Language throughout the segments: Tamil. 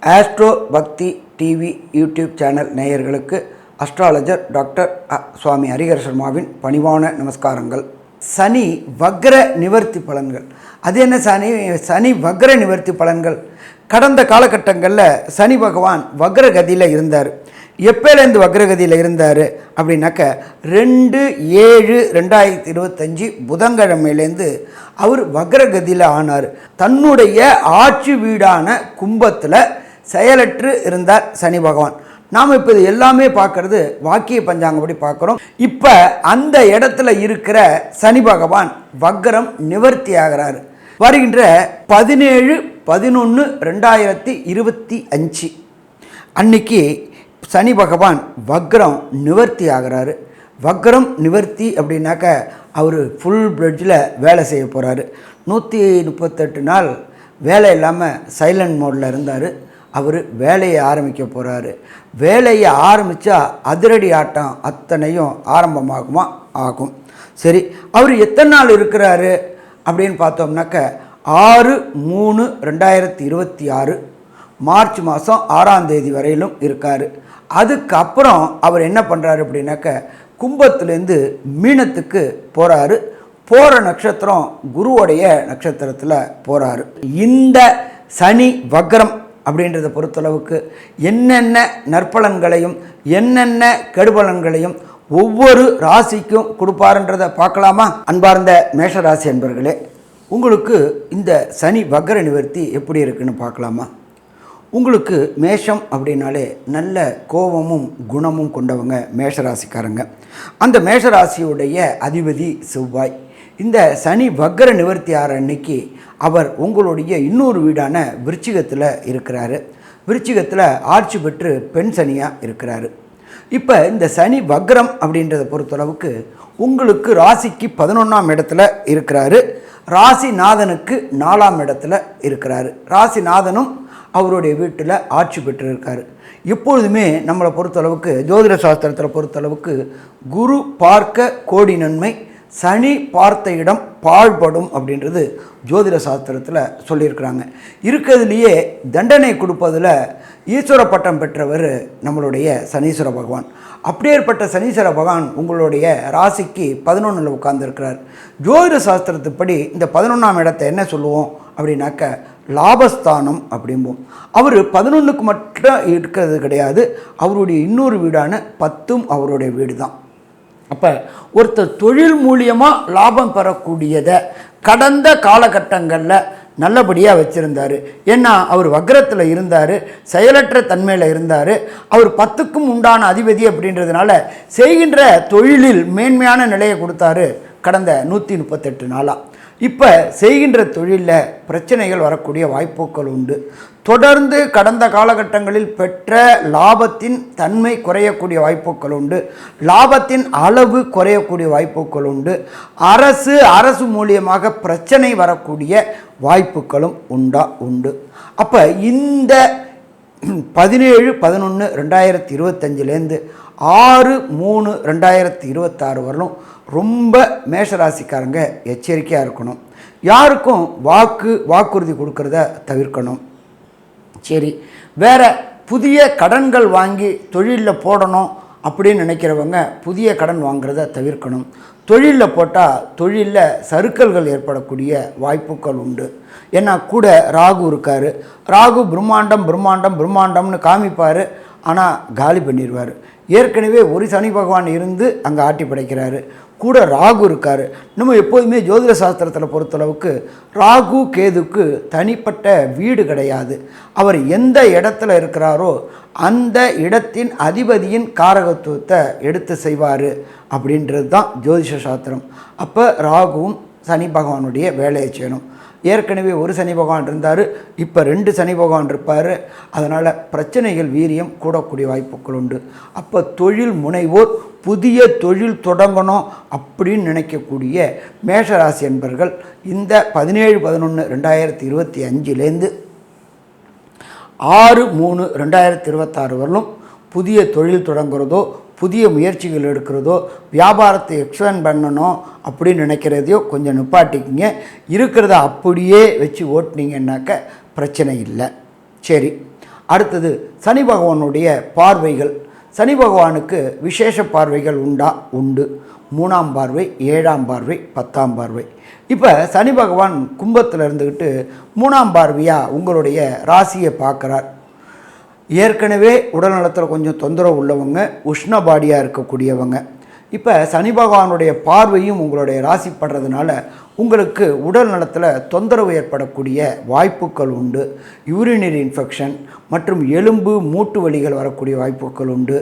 ஆஸ்ட்ரோ பக்தி டிவி யூடியூப் சேனல் நேயர்களுக்கு அஸ்ட்ராலஜர் டாக்டர் சுவாமி ஹரிஹர சர்மாவின் பணிவான நமஸ்காரங்கள். சனி வக்ர நிவர்த்தி பலன்கள். அது என்ன சனி வக்ர நிவர்த்தி பலன்கள்? கடந்த காலகட்டங்களில் சனி பகவான் வக்ரகதியில் இருந்தார். எப்போலேருந்து வக்ரகதியில் இருந்தார் அப்படின்னாக்க 2/7/2025 புதன்கிழமையிலேருந்து அவர் வக்ரகதியில் ஆனார். தன்னுடைய ஆட்சி வீடான கும்பத்தில் செயலற்று இருந்தார் சனி பகவான். நாம் இப்போ இது எல்லாமே பார்க்கறது வாக்கிய பஞ்சாங்கப்படி பார்க்குறோம். இப்போ அந்த இடத்துல இருக்கிற சனி பகவான் வக்ரம் நிவர்த்தி ஆகிறார். வருகின்ற 17/11/2025 அன்னைக்கு சனி பகவான் வக்ரம் நிவர்த்தி ஆகிறாரு. வக்ரம் நிவர்த்தி அப்படின்னாக்க அவர் ஃபுல் பிளட்ஜில் வேலை செய்ய போகிறாரு. 138 நாள் வேலை இல்லாமல் சைலண்ட் மோடில் இருந்தார். அவர் வேலையை ஆரம்பிக்க போகிறாரு. வேலையை ஆரம்பித்தா அதிரடி ஆட்டம் அத்தனையும் ஆரம்பமாகுமா? ஆகும். சரி, அவர் எத்தனை நாள் இருக்கிறாரு அப்படின்னு பார்த்தோம்னாக்க 6/3/2026 மார்ச் மாதம் 6ஆம் தேதி வரையிலும் இருக்கார். அதுக்கப்புறம் அவர் என்ன பண்ணுறாரு அப்படின்னாக்க கும்பத்துலேருந்து மீனத்துக்கு போகிறாரு. போகிற நட்சத்திரம் குருவோடைய நட்சத்திரத்தில் போகிறாரு. இந்த சனி வக்ரம் அப்படின்றத பொறுத்தளவுக்கு என்னென்ன நற்பலன்களையும் என்னென்ன கெடுபலன்களையும் ஒவ்வொரு ராசிக்கும் கொடுப்பாருன்றதை பார்க்கலாமா? அன்பார்ந்த மேஷராசி அன்பர்களே, உங்களுக்கு இந்த சனி வக்ர நிவர்த்தி எப்படி இருக்குன்னு பார்க்கலாமா? உங்களுக்கு மேஷம் அப்படின்னாலே நல்ல கோபமும் குணமும் கொண்டவங்க மேஷராசிக்காரங்க. அந்த மேஷராசியுடைய அதிபதி செவ்வாய். இந்த சனி வக்ர நிவர்த்தி ஆகிற அன்னைக்கு அவர் உங்களுடைய இன்னொரு வீடான விருச்சிகத்தில் இருக்கிறாரு. விருச்சிகத்தில் ஆட்சி பெற்று பெண் சனியாக இருக்கிறாரு. இப்போ இந்த சனி வக்ரம் அப்படின்றத பொறுத்தளவுக்கு உங்களுக்கு ராசிக்கு 11ஆம் இடத்துல இருக்கிறாரு. ராசிநாதனுக்கு 4ஆம் இடத்துல இருக்கிறாரு. ராசிநாதனும் அவருடைய வீட்டில் ஆட்சி பெற்றிருக்காரு. எப்பொழுதுமே நம்மளை பொறுத்தளவுக்கு ஜோதிட சாஸ்திரத்தில் பொறுத்தளவுக்கு குரு பார்க்க கோடி நன்மை, சனி பார்த்த இடம் பாழ்படும் அப்படின்றது ஜோதிட சாஸ்திரத்தில் சொல்லியிருக்கிறாங்க. இருக்கிறதுலையே தண்டனை கொடுப்பதில் ஈஸ்வர பட்டம் பெற்றவர் நம்மளுடைய சனீஸ்வர பகவான். அப்படியேற்பட்ட சனீஸ்வர பகவான் உங்களுடைய ராசிக்கு 11ல் உட்கார்ந்துருக்கிறார். ஜோதிட சாஸ்திரத்துப்படி இந்த 11ஆம் இடத்தை என்ன சொல்லுவோம் அப்படின்னாக்க லாபஸ்தானம் அப்படிம்போம். அவர் 11க்கு மட்டும் இருக்கிறது கிடையாது, அவருடைய இன்னொரு வீடான 10ம் அவருடைய வீடு தான். அப்போ ஒருத்தர் தொழில் மூலியமாக லாபம் பெறக்கூடியதை கடந்த காலகட்டங்களில் நல்லபடியாக வச்சுருந்தார். ஏன்னா அவர் வக்ரத்தில் இருந்தார், செயலற்ற தன்மையில் இருந்தார். அவர் 10க்கும் உண்டான அதிபதி அப்படின்றதுனால செய்கின்ற தொழிலில் மேன்மையான நிலையை கொடுத்தாரு கடந்த 138 நாளாக. இப்போ செய்கின்ற தொழிலில் பிரச்சனைகள் வரக்கூடிய வாய்ப்புகள் உண்டு. தொடர்ந்து கடந்த காலகட்டங்களில் பெற்ற லாபத்தின் தன்மை குறையக்கூடிய வாய்ப்புகள் உண்டு. லாபத்தின் அளவு குறையக்கூடிய வாய்ப்புகள் உண்டு. அரசு மூலியமாக பிரச்சனை வரக்கூடிய வாய்ப்புகளும் உண்டு. அப்போ இந்த 17/11/2025 6/3/2026 வரலும் ரொம்ப மேஷராசிக்காரங்க எச்சரிக்கையாக இருக்கணும். யாருக்கும் வாக்குறுதி கொடுக்கறத தவிர்க்கணும். சரி, வேறு புதிய கடன்கள் வாங்கி தொழிலில் போடணும் அப்படின்னு நினைக்கிறவங்க புதிய கடன் வாங்குறத தவிர்க்கணும். தொழிலில் போட்டால் தொழிலில் சறுக்கல்கள் ஏற்படக்கூடிய வாய்ப்புகள் உண்டு. ஏன்னா கூட ராகு இருக்கார். ராகு பிரம்மாண்டம்னு காமிப்பார், ஆனால் காலி பண்ணிடுவார். ஏற்கனவே ஒரு சனி பகவான் இருந்து அங்கே ஆட்டி படைக்கிறாரு. கூட ராகு இருக்கார். நம்ம எப்போதுமே ஜோதிட சாஸ்திரத்தில் பொறுத்தளவுக்கு ராகு கேதுக்கு தனிப்பட்ட வீடு கிடையாது. அவர் எந்த இடத்துல இருக்கிறாரோ அந்த இடத்தின் அதிபதியின் காரகத்துவத்தை எடுத்து செய்வார் அப்படின்றது தான் ஜோதிஷ சாஸ்திரம். அப்போ ராகுவும் சனி பகவானுடைய வேலையை செய்யணும். ஏற்கனவே ஒரு சனி பகவான் இருந்தார், இப்போ 2 சனி பகவான் இருப்பார். அதனால் பிரச்சனைகள் வீரியம் கூடக்கூடிய வாய்ப்புகள் உண்டு. அப்போ தொழில் முனைவோர் புதிய தொழில் தொடங்கணும் அப்படின்னு நினைக்கக்கூடிய மேஷராசி என்பர்கள் இந்த 17/11/2025 6/3/2026 வரலும் புதிய தொழில் தொடங்குறதோ புதிய முயற்சிகள் எடுக்கிறதோ வியாபாரத்தை எக்ஸ்பேண்ட் பண்ணணும் அப்படின்னு நினைக்கிறதையோ கொஞ்சம் நிப்பாட்டிக்கிங்க. இருக்கிறத அப்படியே வச்சு ஓட்டினீங்கன்னாக்க பிரச்சனை இல்லை. சரி, அடுத்தது சனி பகவானுடைய பார்வைகள். சனி பகவானுக்கு விசேஷ பார்வைகள் உண்டு. 3ஆம் பார்வை, 7ஆம் பார்வை, 10ஆம் பார்வை. இப்போ சனி பகவான் கும்பத்தில் இருந்துக்கிட்டு 3ஆம் பார்வையாக உங்களுடைய ராசியை பார்க்குறார். ஏற்கனவே உடல்நலத்தில் கொஞ்சம் தொந்தரவு உள்ளவங்க, உஷ்ணபாடியாக இருக்கக்கூடியவங்க, இப்போ சனி பகவானுடைய பார்வையும் உங்களுடைய ராசி படுறதுனால உங்களுக்கு உடல் நலத்தில் தொந்தரவு ஏற்படக்கூடிய வாய்ப்புகள் உண்டு. யூரினரி இன்ஃபெக்ஷன் மற்றும் எலும்பு மூட்டு வலிகள் வரக்கூடிய வாய்ப்புகள் உண்டு.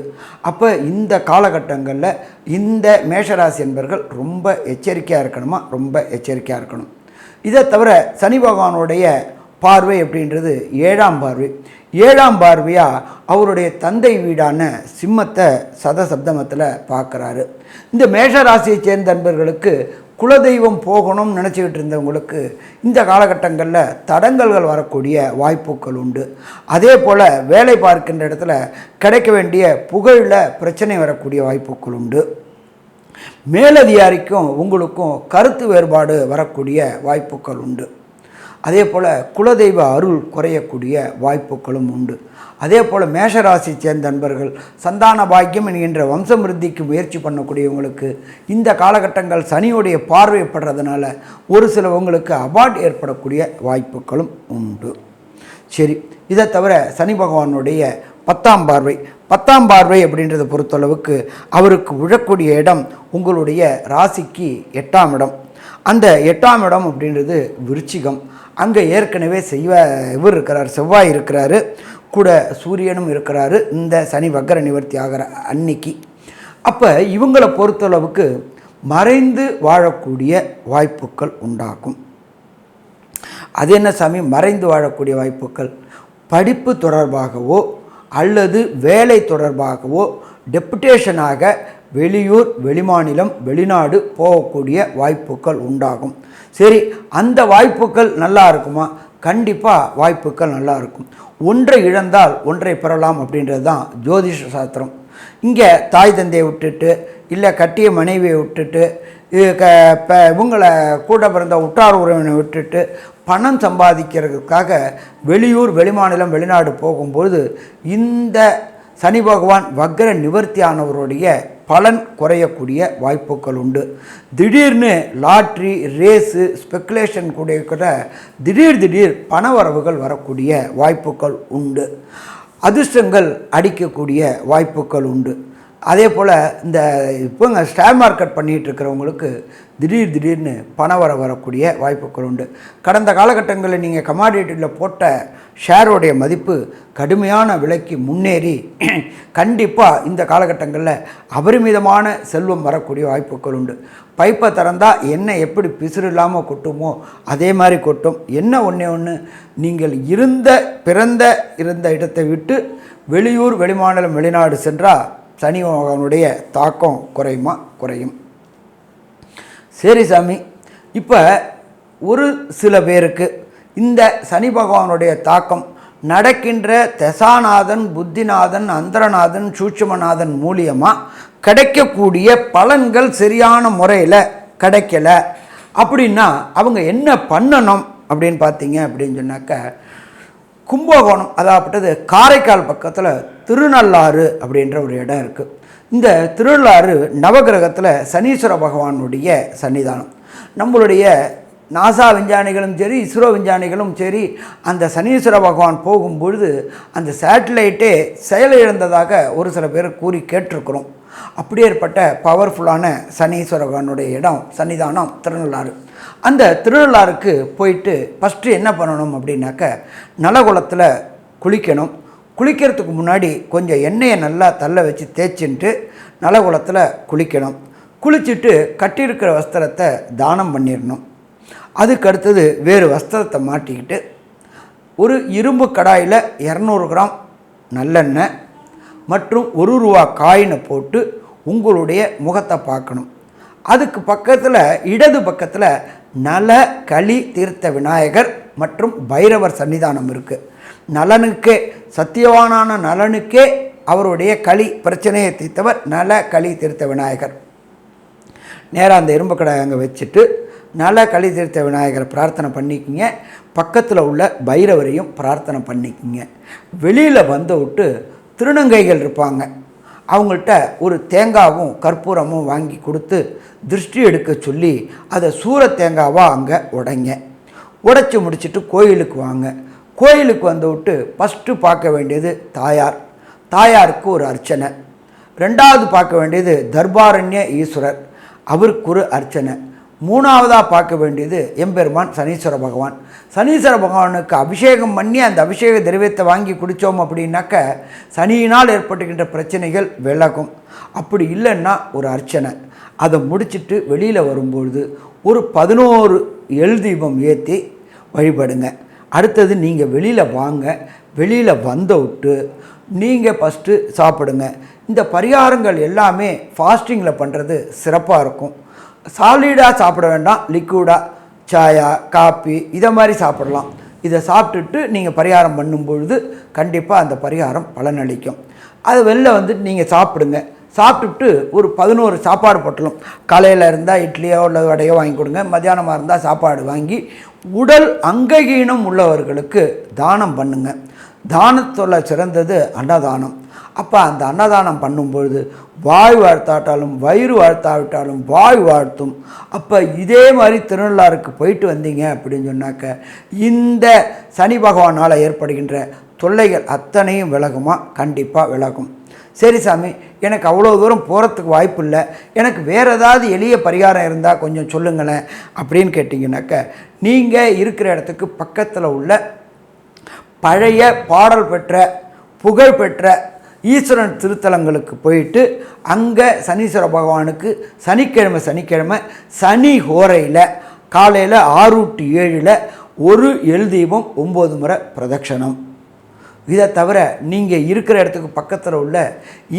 அப்போ இந்த காலகட்டங்களில் இந்த மேஷராசி என்பவர்கள் ரொம்ப எச்சரிக்கையாக இருக்கணுமா, ரொம்ப எச்சரிக்கையாக இருக்கணும். இதை தவிர சனி பகவானுடைய பார்வை அப்படின்றது 7ஆம் பார்வை. 7ஆம் பார்வையாக அவருடைய தந்தை வீடான சிம்மத்தை சதசப்தமத்தில் பார்க்குறாரு. இந்த மேஷராசியை சேர்ந்த நண்பர்களுக்கு குலதெய்வம் போகணும்னு நினச்சிக்கிட்டு இருந்தவங்களுக்கு இந்த காலகட்டங்களில் தடங்கல்கள் வரக்கூடிய வாய்ப்புகள் உண்டு. அதே போல் வேலை பார்க்கின்ற இடத்துல கிடைக்க வேண்டிய புகழில் பிரச்சனை வரக்கூடிய வாய்ப்புகள் உண்டு. மேலதிகாரிக்கும் உங்களுக்கும் கருத்து வேறுபாடு வரக்கூடிய வாய்ப்புகள் உண்டு. அதே போல் குலதெய்வ அருள் குறையக்கூடிய வாய்ப்புகளும் உண்டு. அதே போல் மேஷராசி சேர்ந்த நண்பர்கள் சந்தான பாக்கியம் என்கின்ற வம்சமிருத்திக்கு முயற்சி பண்ணக்கூடியவங்களுக்கு இந்த காலகட்டங்கள் சனியுடைய பார்வைப்படுறதுனால ஒரு சிலவங்களுக்கு அபார்ட் ஏற்படக்கூடிய வாய்ப்புகளும் உண்டு. சரி, இதை தவிர சனி பகவானுடைய 10ஆம் பார்வை. 10ஆம் பார்வை அப்படின்றத பொறுத்தளவுக்கு அவருக்கு விழக்கூடிய இடம் உங்களுடைய ராசிக்கு 8ஆம் இடம். அந்த 8ஆம் இடம் அப்படின்றது விருச்சிகம். அங்கே ஏற்கனவே இவர் இருக்கிறார், செவ்வாய் இருக்கிறாரு, கூட சூரியனும் இருக்கிறாரு இந்த சனி வக்கர நிவர்த்தி ஆகிற அன்னைக்கு. அப்போ இவங்களை பொறுத்தளவுக்கு மறைந்து வாழக்கூடிய வாய்ப்புகள் உண்டாகும். அது என்ன சாமி மறைந்து வாழக்கூடிய வாய்ப்புகள்? படிப்பு தொடர்பாகவோ அல்லது வேலை தொடர்பாகவோ டெப்புடேஷனாக வெளியூர், வெளிமாநிலம், வெளிநாடு போகக்கூடிய வாய்ப்புகள் உண்டாகும். சரி, அந்த வாய்ப்புகள் நல்லா இருக்குமா? கண்டிப்பாக வாய்ப்புகள் நல்லா இருக்கும். ஒன்றை இழந்தால் ஒன்றை பெறலாம் அப்படின்றது தான் ஜோதிஷ சாஸ்திரம். இங்கே தாய் தந்தையை விட்டுட்டு இல்லை கட்டிய மனைவியை விட்டுட்டு இவங்களை கூட பிறந்த உற்றார் உறவினை விட்டுட்டு பணம் சம்பாதிக்கிறதுக்காக வெளியூர், வெளிமாநிலம், வெளிநாடு போகும்போது இந்த சனி பகவான் வக்கர நிவர்த்தியானவருடைய பலன் குறையக்கூடிய வாய்ப்புகள் உண்டு. திடீர்னு லாட்ரி, ரேஸு, ஸ்பெக்குலேஷன் கூட திடீர் பணவரவுகள் வரக்கூடிய வாய்ப்புகள் உண்டு. அதிர்ஷ்டங்கள் அடிக்கக்கூடிய வாய்ப்புகள் உண்டு. அதே போல் இந்த இப்போங்க ஸ்டாக் மார்க்கெட் பண்ணிகிட்டு இருக்கிறவங்களுக்கு திடீர்னு பணம் வரக்கூடிய வாய்ப்புகள் உண்டு. கடந்த காலகட்டங்களில் நீங்கள் கமாடிட்டியில் போட்ட ஷேரோடைய மதிப்பு கடுமையான விலைக்கு முன்னேறி கண்டிப்பாக இந்த காலகட்டங்களில் அபரிமிதமான செல்வம் வரக்கூடிய வாய்ப்புகள் உண்டு. பைப்பை திறந்தால் எண்ணெய் எப்படி பிசுறு இல்லாமல் கொட்டுமோ அதே மாதிரி கொட்டும். என்ன ஒன்று நீங்கள் பிறந்த இடத்தை விட்டு வெளியூர், வெளிமாநிலம், வெளிநாடு சென்றால் சனி பகவானுடைய தாக்கம் குறையும். சரி சாமி, இப்போ ஒரு சில பேருக்கு இந்த சனி பகவானுடைய தாக்கம் நடக்கின்ற தசாநாதன், புத்திநாதன், அந்தரநாதன், சூட்சுமநாதன் மூலியமாக கிடைக்கக்கூடிய பலன்கள் சரியான முறையில் கிடைக்கல அப்படின்னா அவங்க என்ன பண்ணணும் அப்படின்னு பார்த்தீங்க அப்படின்னு சொன்னாக்க, கும்பகோணம் அதாகப்பட்டது காரைக்கால் பக்கத்தில் திருநள்ளாறு அப்படின்ற ஒரு இடம் இருக்குது. இந்த திருநள்ளாறு நவகிரகத்தில் சனீஸ்வர பகவானுடைய சன்னிதானம். நம்மளுடைய நாசா விஞ்ஞானிகளும் சரி, இஸ்ரோ விஞ்ஞானிகளும் சரி, அந்த சனீஸ்வர பகவான் போகும்பொழுது அந்த சேட்டலைட்டே செயலிழந்ததாக ஒரு சில பேர் கூறி கேட்டிருக்கிறோம். அப்படியேற்பட்ட பவர்ஃபுல்லான சனீஸ்வர பகவானுடைய இடம் சன்னிதானம் திருநள்ளாறு. அந்த திருநள்ளாறுக்கு போயிட்டு ஃபஸ்ட்டு என்ன பண்ணணும் அப்படின்னாக்க, நலகுலத்தில் குளிக்கணும். குளிக்கிறதுக்கு முன்னாடி கொஞ்சம் எண்ணெயை நல்லா தள்ள வச்சு தேய்ச்சின்ட்டு நலகுலத்தில் குளிக்கணும். குளிச்சுட்டு கட்டியிருக்கிற வஸ்திரத்தை தானம் பண்ணிடணும். அதுக்கு அடுத்தது வேறு வஸ்திரத்தை மாட்டிக்கிட்டு ஒரு இரும்பு கடாயில் 200 கிராம் நல்லெண்ணெய் மற்றும் 1 ரூபா காயினை போட்டு உங்களுடைய முகத்தை பார்க்கணும். அதுக்கு பக்கத்தில் இடது பக்கத்தில் நல களி தீர்த்த விநாயகர் மற்றும் பைரவர் சன்னிதானம் இருக்குது. நலனுக்கே, சத்தியவானான நலனுக்கே அவருடைய களி பிரச்சனையை தீர்த்தவர் நல களி தீர்த்த விநாயகர். நேராக அந்த இரும்பு கடாயை அங்கே வச்சுட்டு நல களி தீர்த்த விநாயகரை பிரார்த்தனை பண்ணிக்கிங்க. பக்கத்தில் உள்ள பைரவரையும் பிரார்த்தனை பண்ணிக்கிங்க. வெளியில் வந்து விட்டு திருநங்கைகள் இருப்பாங்க, அவங்கள்ட்ட ஒரு தேங்காவும் கற்பூரமும் வாங்கி கொடுத்து திருஷ்டி எடுக்க சொல்லி அதை சூர தேங்காவாக அங்கே உடைங்க. உடைச்சி முடிச்சுட்டு கோயிலுக்கு வாங்க. கோயிலுக்கு வந்து விட்டு ஃபஸ்ட்டு பார்க்க வேண்டியது தாயார். தாயாருக்கு ஒரு அர்ச்சனை. ரெண்டாவது பார்க்க வேண்டியது தர்பாரண்ய ஈஸ்வரர், அவருக்கு ஒரு அர்ச்சனை. மூணாவதாக பார்க்க வேண்டியது எம்பெருமான் சனீஸ்வர பகவான். சனீஸ்வர பகவானுக்கு அபிஷேகம் பண்ணி அந்த அபிஷேக திரவியத்தை வாங்கி குடித்தோம் அப்படின்னாக்க சனியினால் ஏற்பட்டுகின்ற பிரச்சனைகள் விலகும். அப்படி இல்லைன்னா ஒரு அர்ச்சனை. அதை முடிச்சுட்டு வெளியில் வரும்பொழுது ஒரு 11 எள் தீபம் ஏற்றி வழிபடுங்க. அடுத்தது நீங்கள் வெளியில் வாங்க. வெளியில் வந்த விட்டு நீங்கள் ஃபஸ்ட்டு சாப்பிடுங்க. இந்த பரிகாரங்கள் எல்லாமே ஃபாஸ்டிங்கில் பண்ணுறது சிறப்பாக இருக்கும். சாலிடாக சாப்பிட வேண்டாம், லிக்விடாக சாயா காப்பி இதை மாதிரி சாப்பிடலாம். இதை சாப்பிட்டுட்டு நீங்கள் பரிகாரம் பண்ணும்பொழுது கண்டிப்பாக அந்த பரிகாரம் பலனளிக்கும். அது வெளில வந்துட்டு நீங்கள் சாப்பிடுங்க. சாப்பிட்டுட்டு ஒரு 11 சாப்பாடு போட்டலாம். காலையில் இருந்தால் இட்லியோ இல்லை வடையோ வாங்கி கொடுங்க. மத்தியானமாக இருந்தால் சாப்பாடு வாங்கி உடல் அங்ககீனம் உள்ளவர்களுக்கு தானம் பண்ணுங்க. தானத்தோட சிறந்தது அன்னதானம். அப்போ அந்த அன்னதானம் பண்ணும்பொழுது வாய் வாழ்த்தாட்டாலும் வயிறு வாழ்த்தாவிட்டாலும் வாய் வாழ்த்தும். அப்போ இதே மாதிரி திருநள்ளாறுக்கு போயிட்டு வந்தீங்க அப்படின்னு சொன்னாக்க இந்த சனி பகவானால் ஏற்படுகின்ற தொல்லைகள் அத்தனையும் விலகுமா? கண்டிப்பாக விலகும். சரி சாமி, எனக்கு அவ்வளோ தூரம் போகிறதுக்கு வாய்ப்பு இல்லை, எனக்கு வேறு ஏதாவது எளிய பரிகாரம் இருந்தால் கொஞ்சம் சொல்லுங்களேன் அப்படின்னு கேட்டிங்கனாக்க, நீங்கள் இருக்கிற இடத்துக்கு பக்கத்தில் உள்ள பழைய பாடல் பெற்ற புகழ்பெற்ற ஈஸ்வரன் திருத்தலங்களுக்கு போயிட்டு அங்கே சனீஸ்வர பகவானுக்கு சனிக்கிழமை சனி ஹோரையில் காலையில் 6 to 7 ஒரு எள் தீபம் 9 முறை பிரதட்சணம். இதை தவிர நீங்கள் இருக்கிற இடத்துக்கு பக்கத்தில் உள்ள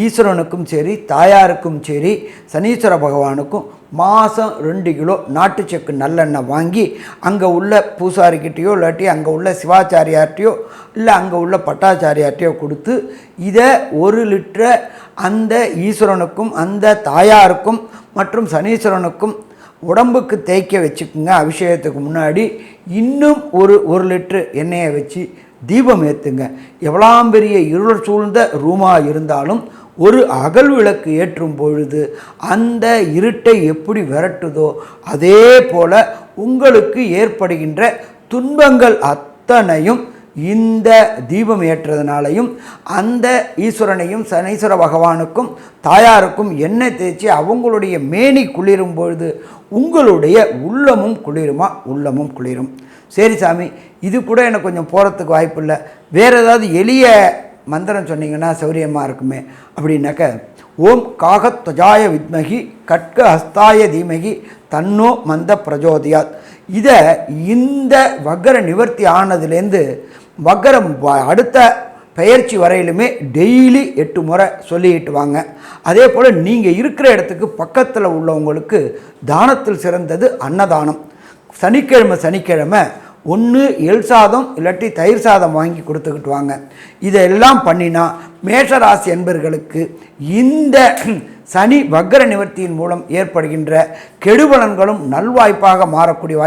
ஈஸ்வரனுக்கும் சரி தாயாருக்கும் சரி சனீஸ்வர பகவானுக்கும் மாதம் 2 கிலோ நாட்டு செக்கு நல்லெண்ணெய் வாங்கி அங்கே உள்ள பூசாரிக்கிட்டேயோ இல்லாட்டி அங்கே உள்ள சிவாச்சாரியார்ட்டையோ இல்லை அங்கே உள்ள பட்டாச்சாரியார்ட்டையோ கொடுத்து இதை 1 லிட்டரை அந்த ஈஸ்வரனுக்கும் அந்த தாயாருக்கும் மற்றும் சனீஸ்வரனுக்கும் உடம்புக்கு தேய்க்க வச்சுக்குங்க. அபிஷேகத்துக்கு முன்னாடி இன்னும் ஒரு லிட்டரு எண்ணெயை வச்சு தீபம் ஏற்றுங்க. எவ்வளோ பெரிய இருள் சூழ்ந்த ரூமாக இருந்தாலும் ஒரு அகல் விளக்கு ஏற்றும் பொழுது அந்த இருட்டை எப்படி விரட்டுதோ அதே போல் உங்களுக்கு ஏற்படுகின்ற துன்பங்கள் அத்தனையும் இந்த தீபம் ஏற்றதுனாலையும் அந்த ஈஸ்வரனையும் சனீஸ்வர பகவானுக்கும் தாயாருக்கும் எண்ணெய் தேய்ச்சி அவங்களுடைய மேனி குளிரும் பொழுது உங்களுடைய உள்ளமும் குளிருமா? உள்ளமும் குளிரும். சரி சாமி, இது கூட எனக்கு கொஞ்சம் போகிறதுக்கு வாய்ப்பு இல்லை, வேறு ஏதாவது எளிய மந்திரம் சொன்னீங்கன்னா சௌரியமாக இருக்குமே அப்படின்னாக்க, ஓம் காகத்வஜாய வித்மகி கட்க ஹஸ்தாய தீமகி தன்னோ மந்த பிரஜோதியாத். இதை இந்த வக்கர நிவர்த்தி ஆனதுலேருந்து வக்கரம் அடுத்த பெயர்ச்சி வரையிலுமே டெய்லி 8 முறை சொல்லிட்டு வாங்க. அதே போல் நீங்கள் இருக்கிற இடத்துக்கு பக்கத்தில் உள்ளவங்களுக்கு தானத்தில் சிறந்தது அன்னதானம். சனிக்கிழமை ஒன்று எள் சாதம் இல்லாட்டி தயிர் சாதம் வாங்கி கொடுத்துக்கிட்டு வாங்க. இதெல்லாம் பண்ணினா மேஷராசி என்பர்களுக்கு இந்த சனி வக்கர நிவர்த்தியின் மூலம் ஏற்படுகின்ற கெடுபலன்களும் நல்வாய்ப்பாக மாறக்கூடிய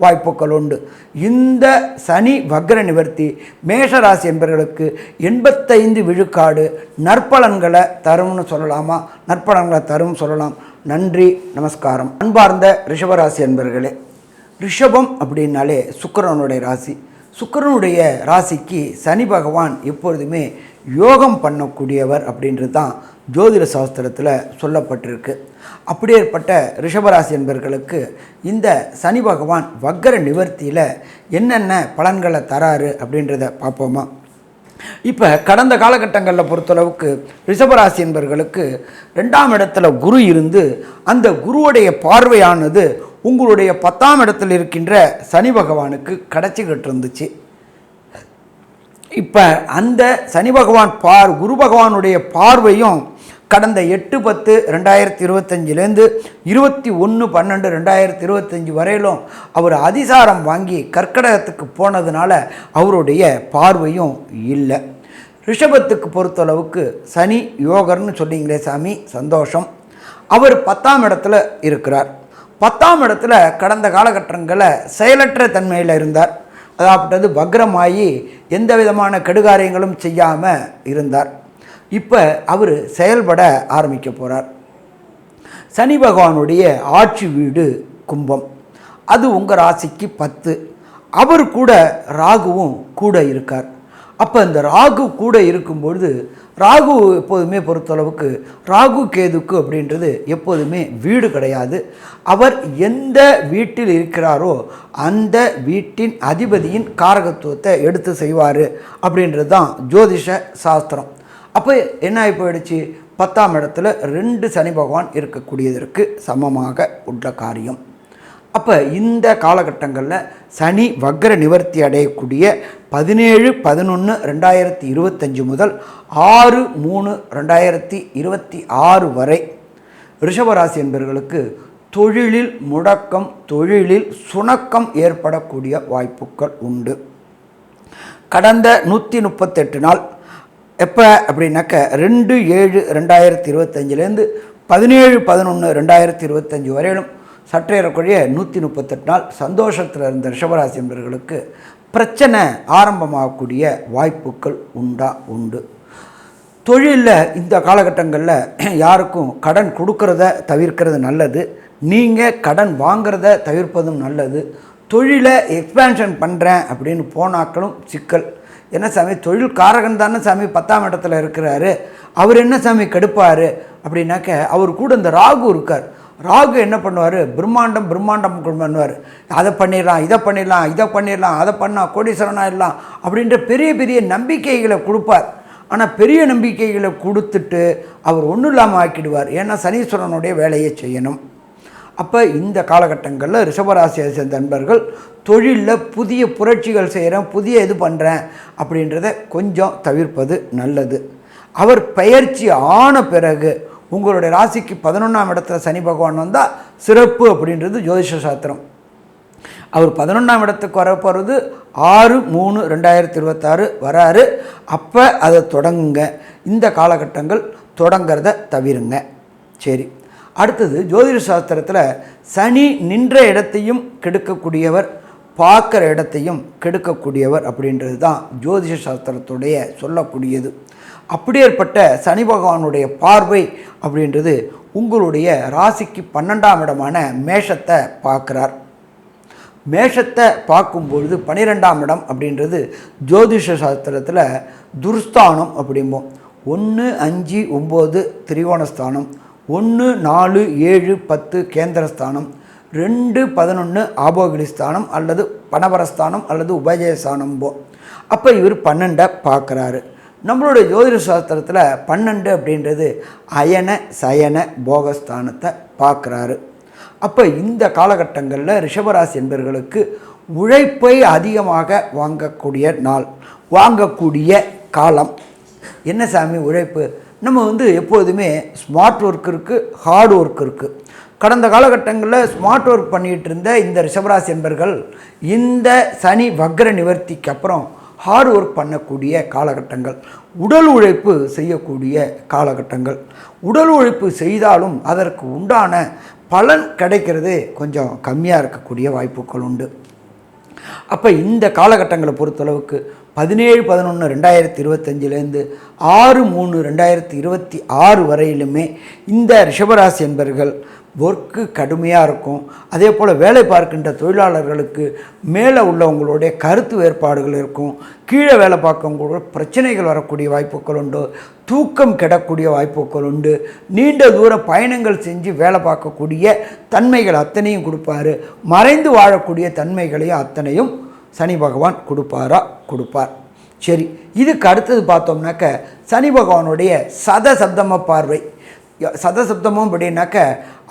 வாய்ப்புகள் உண்டு. இந்த சனி வக்கர நிவர்த்தி மேஷராசி என்பவர்களுக்கு 85 விழுக்காடு நற்பலன்களை தரும்னு சொல்லலாமா? நற்பலன்களை தரும் சொல்லலாம். நன்றி, நமஸ்காரம். அன்பார்ந்த ரிஷபராசி என்பர்களே, ரிஷபம் அப்படின்னாலே சுக்கிரனுடைய ராசி. சுக்கிரனுடைய ராசிக்கு சனி பகவான் எப்பொழுதுமே யோகம் பண்ணக்கூடியவர் அப்படின்றது தான் ஜோதிட சாஸ்திரத்தில் சொல்லப்பட்டிருக்கு. அப்படியேற்பட்ட ரிஷபராசி என்பர்களுக்கு இந்த சனி பகவான் வக்கர நிவர்த்தியில் என்னென்ன பலன்களை தராரு அப்படின்றத பார்ப்போமா? இப்போ கடந்த காலகட்டங்களில் பொறுத்தளவுக்கு ரிஷபராசி என்பர்களுக்கு 2ஆம் இடத்துல குரு இருந்து அந்த குருவுடைய பார்வையானது உங்களுடைய 10ஆம் இடத்தில் இருக்கின்ற சனி பகவானுக்கு கிடச்சிக்கிட்டு இருந்துச்சு. இப்போ அந்த சனி பகவான் குரு பகவானுடைய பார்வையும் கடந்த 8/10/2025 21/12/2025 வரையிலும் அவர் அதிசாரம் வாங்கி கர்க்கடகத்துக்கு போனதுனால அவருடைய பார்வையும் இல்லை. ரிஷபத்துக்கு பொறுத்தளவுக்கு சனி யோகர்னு சொல்லிங்களே சாமி, சந்தோஷம். அவர் 10ஆம் இடத்துல இருக்கிறார். 10ஆம் இடத்துல கடந்த காலகட்டங்களில் செயலற்ற தன்மையில் இருந்தார். அதாவது வக்ரமாகி எந்த விதமான கெடுகாரியங்களும் செய்யாமல் இருந்தார். இப்போ அவர் செயல்பட ஆரம்பிக்க போகிறார். சனி பகவானுடைய ஆட்சி வீடு கும்பம், அது உங்கள் ராசிக்கு 10. அவர் கூட ராகுவும் கூட இருக்கார். அப்போ இந்த ராகு கூட இருக்கும்பொழுது, ராகு எப்போதுமே பொறுத்தளவுக்கு ராகு கேதுக்கு அப்படின்றது எப்போதுமே வீடு கிடையாது. அவர் எந்த வீட்டில் இருக்கிறாரோ அந்த வீட்டின் அதிபதியின் காரகத்துவத்தை எடுத்து செய்வார் அப்படின்றது தான் ஜோதிஷ சாஸ்திரம். அப்போ என்ன ஆகி போயிடுச்சு, 10ஆம் இடத்துல 2 சனி பகவான் இருக்கக்கூடியதற்கு சமமாக உள்ள காரியம். அப்போ இந்த காலகட்டங்களில் சனி வக்ர நிவர்த்தி அடையக்கூடிய 17/11/2025 முதல் 6/3/2026 வரை ரிஷபராசி என்பவர்களுக்கு தொழிலில் முடக்கம், தொழிலில் சுணக்கம் ஏற்படக்கூடிய வாய்ப்புகள் உண்டு. கடந்த 138 நாள் எப்போ அப்படின்னாக்க 2/7/2025 17/11/2025 வரையிலும் சற்றேறக்குறைய 138 நாள் சந்தோஷத்தில் இருந்த ரிஷபராசி என்பவர்களுக்கு பிரச்சனை ஆரம்பமாகக்கூடிய வாய்ப்புகள் உண்டு. தொழிலில் இந்த காலகட்டங்களில் யாருக்கும் கடன் கொடுக்கறத தவிர்க்கிறது நல்லது. நீங்கள் கடன் வாங்கிறத தவிர்ப்பதும் நல்லது. தொழிலை எக்ஸ்பேன்ஷன் பண்ணுறேன் அப்படின்னு போனாக்களும் சிக்கல். என்ன சாமி, தொழில் காரகன் தானே சாமி 10ஆம் இடத்துல இருக்கிறாரு, அவர் என்ன சாமி கெடுப்பார் அப்படின்னாக்க, அவர் கூட இந்த ராகு இருக்கார். ராகு என்ன பண்ணுவார், பிரம்மாண்டம் பண்ணுவார். அதை பண்ணிடலாம், இதை பண்ணிடலாம், அதை பண்ணால் கோடீஸ்வரனாயிடலாம் அப்படின்ற பெரிய பெரிய நம்பிக்கைகளை கொடுப்பார். ஆனால் பெரிய நம்பிக்கைகளை கொடுத்துட்டு அவர் ஒன்றும் இல்லாமல் ஆக்கிடுவார். ஏன்னா சனீஸ்வரனுடைய வேலையை செய்யணும். அப்போ இந்த காலகட்டங்களில் ரிஷபராசியை சேர்ந்த நண்பர்கள் தொழிலில் புதிய புரட்சிகள் செய்கிறேன், புதிய இது பண்ணுறேன் அப்படின்றத கொஞ்சம் தவிர்ப்பது நல்லது. அவர் பயிற்சி ஆன பிறகு உங்களுடைய ராசிக்கு 11ஆம் இடத்துல சனி பகவான் வந்தால் சிறப்பு அப்படின்றது ஜோதிஷ சாஸ்திரம். அவர் 11ஆம் இடத்துக்கு வரப்போகிறது 6/3/2026 வராரு. அப்போ அதை தொடங்குங்க. இந்த காலகட்டங்கள் தொடங்கிறத தவிருங்க. சரி, அடுத்தது ஜோதிட சாஸ்திரத்தில் சனி நின்ற இடத்தையும் கெடுக்கக்கூடியவர், பார்க்குற இடத்தையும் கெடுக்கக்கூடியவர் அப்படின்றது தான் ஜோதிஷ சாஸ்திரத்துடைய சொல்லக்கூடியது. அப்படியேற்பட்ட சனி பகவானுடைய பார்வை அப்படின்றது உங்களுடைய ராசிக்கு 12ஆம் இடமான மேஷத்தை பார்க்குறார். மேஷத்தை பார்க்கும்பொழுது 12ஆம் இடம் அப்படின்றது ஜோதிஷ சாஸ்திரத்தில் துர்ஸ்தானம் அப்படிம்போம். 1, 5, 9 திரிகோணஸ்தானம், 1, 4, 7, 10 கேந்திரஸ்தானம், 2, 11 ஆபோகிலிஸ்தானம் அல்லது பணபரஸ்தானம் அல்லது உபஜயஸ்தானம் போ. அப்போ இவர் 12 பார்க்குறாரு. நம்மளுடைய ஜோதிட சாஸ்திரத்தில் 12 அப்படின்றது அயன சயன போகஸ்தானத்தை பார்க்குறாரு. அப்போ இந்த காலகட்டங்களில் ரிஷபராசி என்பவர்களுக்கு உழைப்பை அதிகமாக வாங்கக்கூடிய காலம். என்ன சாமி உழைப்பு, நம்ம எப்போதுமே ஸ்மார்ட் ஒர்க் இருக்குது, ஹார்ட் ஒர்க் இருக்குது. கடந்த காலகட்டங்களில் ஸ்மார்ட் ஒர்க் பண்ணிகிட்டு இருந்த இந்த ரிஷபராசி என்பவர்கள் இந்த சனி வக்ர நிவர்த்திக்கு அப்புறம் ஹார்ட் ஒர்க் பண்ணக்கூடிய காலகட்டங்கள், உடல் உழைப்பு செய்யக்கூடிய காலகட்டங்கள். உடல் உழைப்பு செய்தாலும் அதற்கு உண்டான பலன் கிடைக்கிறது கொஞ்சம் கம்மியாக இருக்கக்கூடிய வாய்ப்புகள் உண்டு. அப்போ இந்த காலகட்டங்களை பொறுத்தளவுக்கு 17/11/2025 6/3/2026 வரையிலுமே இந்த ரிஷபராசி என்பவர்கள் ஒர்க்கு கடுமையாக இருக்கும். அதே போல் வேலை பார்க்கின்ற தொழிலாளர்களுக்கு மேலே உள்ளவங்களுடைய கருத்து வேறுபாடுகள் இருக்கும். கீழே வேலை பார்க்கவங்களோட பிரச்சனைகள் வரக்கூடிய வாய்ப்புகள் உண்டு. தூக்கம் கெடக்கூடிய வாய்ப்புகள் உண்டு. நீண்ட தூர பயணங்கள் செஞ்சு வேலை பார்க்கக்கூடிய தன்மைகள் அத்தனையும் கொடுப்பார். மறைந்து வாழக்கூடிய தன்மைகளையும் அத்தனையும் சனி பகவான் கொடுப்பார். சரி, இதுக்கு அடுத்தது பார்த்தோம்னாக்க சனி பகவானுடைய சதசப்தம பார்வை. சதசப்தமும் அப்படின்னாக்க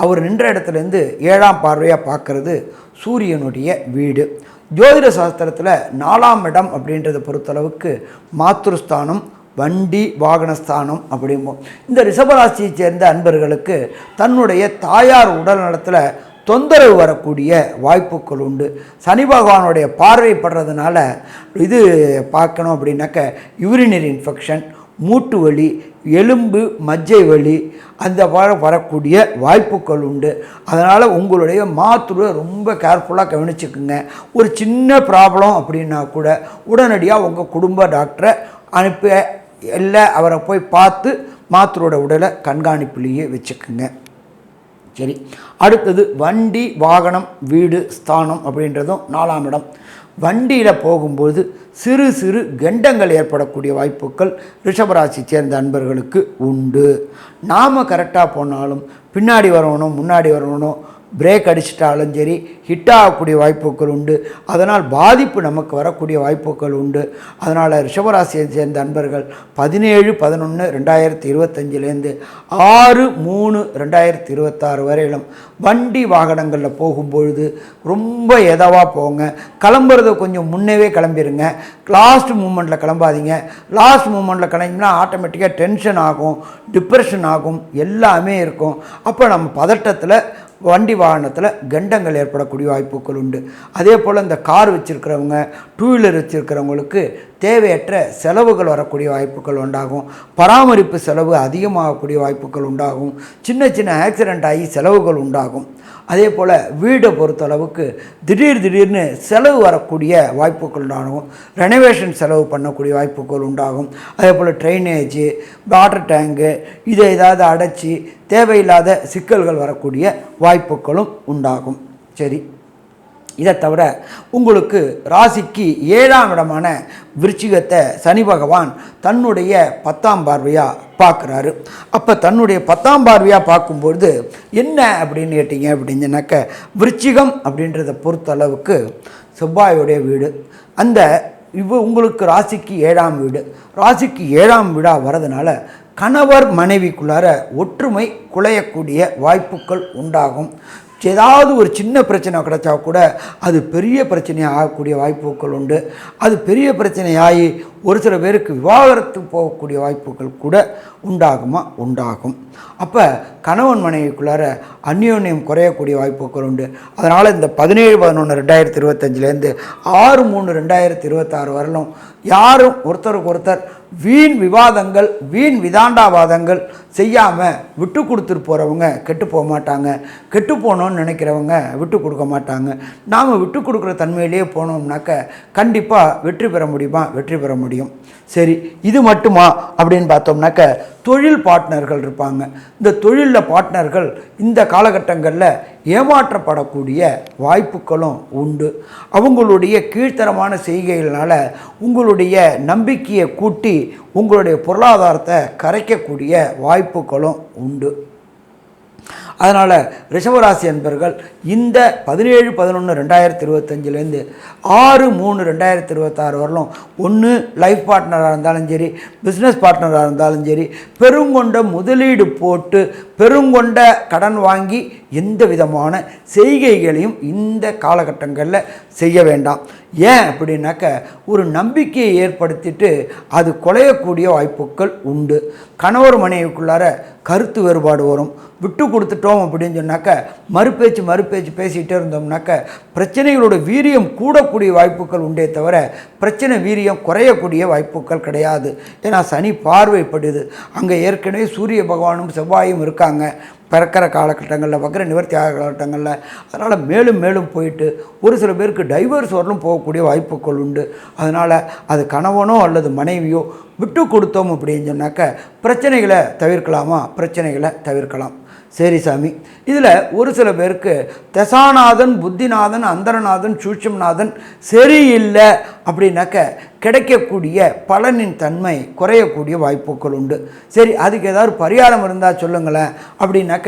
அவர் நின்ற இடத்துலேருந்து 7ஆம் பார்வையாக பார்க்குறது சூரியனுடைய வீடு. ஜோதிட சாஸ்திரத்தில் 4ஆம் இடம் அப்படின்றத பொறுத்தளவுக்கு மாத்ருஸ்தானம், வண்டி வாகனஸ்தானம் அப்படிம்போம். இந்த ரிஷபராசியை சேர்ந்த அன்பர்களுக்கு தன்னுடைய தாயார் உடல் நலத்தில் தொந்தரவு வரக்கூடிய வாய்ப்புகள் உண்டு. சனி பகவானுடைய பார்வைப்படுறதுனால இது பார்க்கணும் அப்படின்னாக்க யூரினரி இன்ஃபெக்ஷன், மூட்டு வலி, எலும்பு மஜ்ஜை வலி அந்த வரக்கூடிய வாய்ப்புகள் உண்டு. அதனால் உங்களுடைய மாத்திரை ரொம்ப கேர்ஃபுல்லாக கவனிச்சுக்குங்க. ஒரு சின்ன ப்ராப்ளம் அப்படின்னா கூட உடனடியாக உங்கள் குடும்ப டாக்டரை அனுப்பி இல்லை அவரை போய் பார்த்து மாத்திரோட உடலை கண்காணிப்புலேயே வச்சுக்குங்க. சரி, அடுத்தது வண்டி வாகனம் வீடு ஸ்தானம் அப்படின்றதும் 4ஆம் இடம். வண்டியில் போகும்போது சிறு சிறு கண்டங்கள் ஏற்படக்கூடிய வாய்ப்புகள் ரிஷபராசி சேர்ந்த அன்பர்களுக்கு உண்டு. நாம் கரெக்டாக போனாலும் பின்னாடி வரணும் முன்னாடி வரணும் பிரேக் அடிச்சிட்டாலும் சரி ஹிட் ஆகக்கூடிய வாய்ப்புகள் உண்டு. அதனால் பாதிப்பு நமக்கு வரக்கூடிய வாய்ப்புகள் உண்டு. அதனால் ரிஷபராசியை சேர்ந்த அன்பர்கள் 17/11/2025 6/3/2026 வரையிலும் வண்டி வாகனங்களில் போகும்பொழுது ரொம்ப எதவாக போங்க. கிளம்புறத கொஞ்சம் முன்னவே கிளம்பிடுங்க. லாஸ்ட் மூமெண்ட்டில் கிளம்பாதீங்க. லாஸ்ட் மூமெண்ட்டில் கிளம்பினா ஆட்டோமேட்டிக்காக டென்ஷன் ஆகும், டிப்ரெஷன் ஆகும், எல்லாமே இருக்கும். அப்போ நம்ம பதட்டத்தில் வண்டி வாகனத்தில் கண்டங்கள் ஏற்படக்கூடிய வாய்ப்புகள் உண்டு. அதே போல் இந்த கார் வச்சுருக்கிறவங்க, டூ வீலர் வச்சுருக்கிறவங்களுக்கு தேவையற்ற செலவுகள் வரக்கூடிய வாய்ப்புகள் உண்டாகும். பராமரிப்பு செலவு அதிகமாகக்கூடிய வாய்ப்புகள் உண்டாகும். சின்ன சின்ன ஆக்சிடெண்ட் ஆகி செலவுகள் உண்டாகும். அதே போல் வீடை பொறுத்தளவுக்கு திடீர்னு செலவு வரக்கூடிய வாய்ப்புகள் உண்டாகும். ரெனோவேஷன் செலவு பண்ணக்கூடிய வாய்ப்புகள் உண்டாகும். அதே போல் ட்ரைனேஜு, வாட்டர் டேங்கு இதை ஏதாவது அடைச்சி தேவையில்லாத சிக்கல்கள் வரக்கூடிய வாய்ப்புகளும் உண்டாகும். சரி, இதை தவிர உங்களுக்கு ராசிக்கு 7ஆம் இடமான விருச்சிகத்தை சனி பகவான் தன்னுடைய 10ஆம் பார்வையாக பார்க்குறாரு. அப்போ தன்னுடைய 10ஆம் பார்வையாக பார்க்கும்பொழுது என்ன அப்படின்னு கேட்டிங்க அப்படின்னாக்க, விருச்சிகம் அப்படின்றத பொறுத்தளவுக்கு செவ்வாயுடைய வீடு. அந்த உங்களுக்கு ராசிக்கு 7ஆம் வீடு, ராசிக்கு 7ஆம் வீடாக வரதுனால கணவர் மனைவிக்குள்ளார ஒற்றுமை குலையக்கூடிய வாய்ப்புகள் உண்டாகும். ஏதாவது ஒரு சின்ன பிரச்சனை கிடைச்சா கூட அது பெரிய பிரச்சனையாக ஆகக்கூடிய வாய்ப்புகள் உண்டு. அது பெரிய பிரச்சனையாகி ஒரு சில பேருக்கு விவாகரத்து போகக்கூடிய வாய்ப்புகள் கூட உண்டாகும். அப்போ கணவன் மனைவிக்குள்ளார அந்யோன்யம் குறையக்கூடிய வாய்ப்புகள் உண்டு. அதனால் இந்த 17/11/2025 6/3/2026 வரலும் யாரும் ஒருத்தருக்கு ஒருத்தர் வீண் விவாதங்கள் வீண் விதாண்டாவாதங்கள் செய்யாமல் விட்டு கொடுத்துட்டு போகிறவங்க கெட்டு போக மாட்டாங்க. கெட்டு போகணுன்னு நினைக்கிறவங்க விட்டு கொடுக்க மாட்டாங்க. நாம் விட்டு கொடுக்குற தன்மையிலேயே போனோம்னாக்க கண்டிப்பாக வெற்றி பெற முடியுமா? வெற்றி பெற முடியும். சரி, இது மட்டுமா அப்படின்னு பார்த்தோம்னாக்க தொழில் பார்ட்னர்கள் இருப்பாங்க. இந்த தொழிலில் பார்ட்னர்கள் இந்த காலகட்டங்களில் ஏமாற்றப்படக்கூடிய வாய்ப்புகளும் உண்டு. அவங்களுடைய கீழ்த்தரமான செய்கைகளால் உங்களுடைய நம்பிக்கையை கூட்டி உங்களுடைய பொருளாதாரத்தை கரைக்கக்கூடிய வாய்ப்புகளும் உண்டு. அதனால் ரிஷபராசி அன்பர்கள் இந்த 17/11/2025 6/3/2026 வரலும் ஒன்று லைஃப் பார்ட்னராக இருந்தாலும் சரி, பிஸ்னஸ் பார்ட்னராக இருந்தாலும் சரி, பெருங்கொண்ட முதலீடு போட்டு பெருங்கொண்ட கடன் வாங்கி எந்த விதமான செய்கைகளையும் இந்த காலகட்டங்களில் செய்ய வேண்டாம். ஏன் அப்படின்னாக்க ஒரு நம்பிக்கையை ஏற்படுத்திட்டு அது குலையக்கூடிய வாய்ப்புகள் உண்டு. கணவர் மனைவிக்குள்ளார கருத்து வேறுபாடு வரும். விட்டு கொடுத்துட்டோம் அப்படின்னு சொன்னாக்க மறுபேச்சு பேசிகிட்டே இருந்தோம்னாக்க பிரச்சனைகளோட வீரியம் கூடக்கூடிய வாய்ப்புகள் உண்டே தவிர பிரச்சனை வீரியம் குறையக்கூடிய வாய்ப்புகள் கிடையாது. ஏன்னா சனி பார்வைப்படுது. அங்கே ஏற்கனவே சூரிய பகவானும் செவ்வாயும் இருக்காங்க பிறக்கிற காலகட்டங்களில், வக்ர நிவர்த்தி ஆகிற காலகட்டங்களில். அதனால் மேலும் போயிட்டு ஒரு சில பேருக்கு டைவர்ஸ் வரலும் போகக்கூடிய வாய்ப்புகள் உண்டு. அதனால் அது கணவனோ அல்லது மனைவியோ விட்டு கொடுத்தோம் அப்படின்னு சொன்னாக்க பிரச்சனைகளை தவிர்க்கலாமா? பிரச்சனைகளை தவிர்க்கலாம். சரி சாமி, இதில் ஒரு சில பேருக்கு தசாநாதன், புத்திநாதன், அந்தரநாதன், சூட்சம்நாதன் சரியில்லை அப்படின்னாக்க கிடைக்கக்கூடிய பலனின் தன்மை குறையக்கூடிய வாய்ப்புகள் உண்டு. சரி, அதுக்கு ஏதாவது பரிகாரம் இருந்தால் சொல்லுங்களேன் அப்படின்னாக்க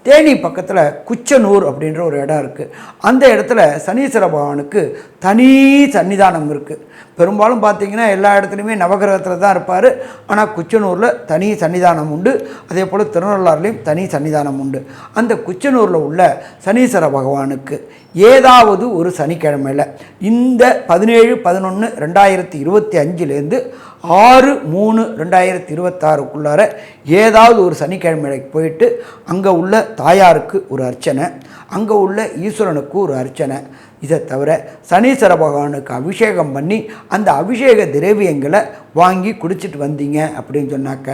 தேனி பக்கத்தில் குச்சனூர் அப்படின்ற ஒரு இடம் இருக்குது. அந்த இடத்துல சனீஸ்வர பகவானுக்கு தனி சன்னிதானம் இருக்குது. பெரும்பாலும் பார்த்திங்கன்னா எல்லா இடத்துலையுமே நவகிரகத்தில் தான் இருப்பார். ஆனால் குச்சனூரில் தனி சன்னிதானம் உண்டு. அதே போல் திருநள்ளாறுலேயும் தனி சன்னிதானம் உண்டு. அந்த குச்சனூரில் உள்ள சனீஸ்வர பகவானுக்கு ஏதாவது ஒரு சனிக்கிழமையில் இந்த 17/11/2025 6/3/2026 ஏதாவது ஒரு சனிக்கிழமைக்கு போயிட்டு அங்கே உள்ள தாயாருக்கு ஒரு அர்ச்சனை, அங்கே உள்ள ஈஸ்வரனுக்கு ஒரு அர்ச்சனை. இதை தவிர சனீஸ்வர பகவானுக்கு அபிஷேகம் பண்ணி அந்த அபிஷேக திரவியங்களை வாங்கி குடிச்சிட்டு வந்தீங்க அப்படின்னு சொன்னாக்க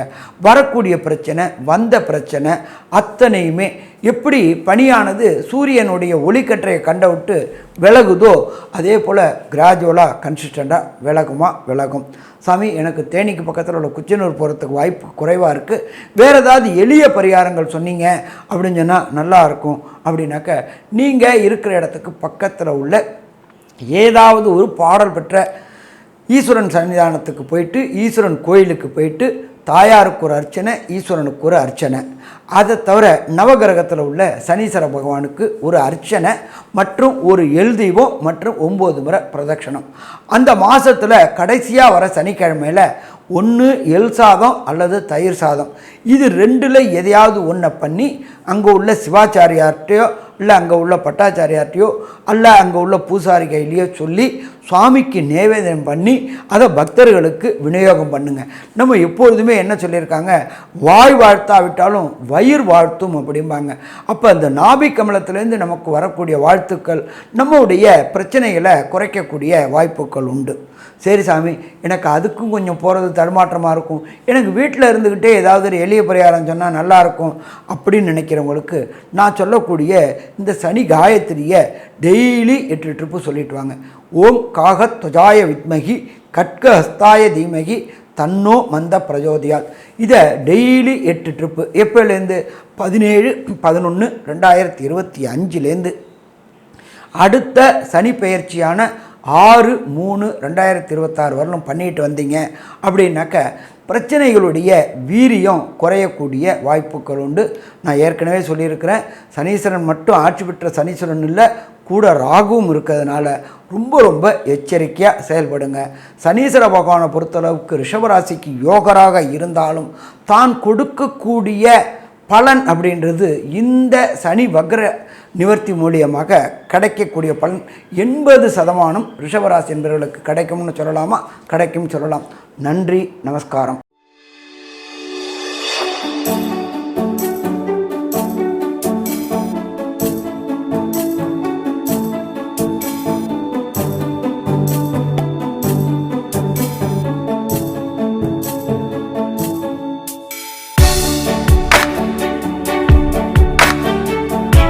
வரக்கூடிய பிரச்சனை, வந்த பிரச்சனை அத்தனையுமே எப்படி பனியானது சூரியனுடைய ஒளிக்கற்றையை கண்ட விட்டு விலகுதோ அதே போல் கிராஜுவலாக கன்சிஸ்டண்ட்டாக விலகும். சாமி, எனக்கு தேனிக்கு பக்கத்தில் உள்ள குச்சனூர் போகிறதுக்கு வாய்ப்பு குறைவாக இருக்குது, வேறு ஏதாவது எளிய பரிகாரங்கள் சொன்னீங்க அப்படின்னு சொன்னால் நல்லாயிருக்கும் அப்படின்னாக்க நீங்கள் இருக்கிற இடத்துக்கு பக்கத்தில் உள்ள ஏதாவது ஒரு பாடல் பெற்ற ஈஸ்வரன் சன்னிதானத்துக்கு போயிட்டு, ஈஸ்வரன் கோயிலுக்கு போயிட்டு தாயாருக்கு ஒரு அர்ச்சனை, ஈஸ்வரனுக்கு ஒரு அர்ச்சனை, அதை தவிர நவகிரகத்தில் உள்ள சனீஸ்வர பகவானுக்கு ஒரு அர்ச்சனை மற்றும் ஒரு எல்தீபம் மற்றும் 9 முறை பிரதட்சணம். அந்த மாதத்தில் கடைசியாக வர சனிக்கிழமையில் ஒன்று எல் சாதம் அல்லது தயிர் சாதம், இது ரெண்டில் எதையாவது ஒன்றை பண்ணி அங்கே உள்ள சிவாச்சாரியார்கிட்டையோ இல்லை அங்கே உள்ள பட்டாச்சாரியார்ட்டையோ அல்ல அங்கே உள்ள பூசாரி கையிலையோ சொல்லி சுவாமிக்கு நேவேதனம் பண்ணி அதை பக்தர்களுக்கு விநியோகம் பண்ணுங்க. நம்ம எப்பொழுதுமே என்ன சொல்லியிருக்காங்க, வாய் வாழ்த்தாவிட்டாலும் வயிறு வாழ்த்தும் அப்படிம்பாங்க. அப்போ அந்த நாபி கமலத்திலேருந்து நமக்கு வரக்கூடிய வாழ்த்துக்கள் நம்முடைய பிரச்சனைகளை குறைக்கக்கூடிய வாய்ப்புகள் உண்டு. சரி சாமி, எனக்கு அதுக்கும் கொஞ்சம் போகிறது தடுமாற்றமாக இருக்கும், எனக்கு வீட்டில் இருந்துக்கிட்டே ஏதாவது ஒரு எளிய பரிகாரம் சொன்னால் நல்லாயிருக்கும் அப்படின்னு நினைக்கிறவங்களுக்கு நான் சொல்லக்கூடிய இந்த சனி காயத்ரியை டெய்லி 8 ட்ரிப்பு சொல்லிட்டு வாங்க. ஓம் காகத் துவஜாய வித்மகி கட்க ஹஸ்தாய தீமகி தன்னோ மந்த பிரஜோதியால். இதை டெய்லி 8 ட்ரிப்பு எப்போலேருந்து 17/11/2025 அடுத்த சனி பெயர்ச்சியான 6/3/2026 வரலும் பண்ணிட்டு வந்தீங்க அப்படின்னாக்க பிரச்சனைகளுடைய வீரியம் குறையக்கூடிய வாய்ப்புகள் உண்டு. நான் ஏற்கனவே சொல்லியிருக்கிறேன், சனீஸ்வரன் மட்டும் ஆட்சி பெற்ற சனீஸ்வரன் இல்லை, கூட ராகுவும் இருக்கிறதுனால ரொம்ப எச்சரிக்கையாக செயல்படுங்க. சனீஸ்வர பகவானை பொறுத்தளவுக்கு ரிஷபராசிக்கு யோகராக இருந்தாலும் தான் கொடுக்கக்கூடிய பலன் அப்படின்றது இந்த சனி வக்ர நிவர்த்தி மூலியமாக கிடைக்கக்கூடிய பலன் 80% ரிஷபராசி என்பவர்களுக்கு கிடைக்கும்னு சொல்லலாமா? கிடைக்கும் சொல்லலாம். நன்றி, நமஸ்காரம்.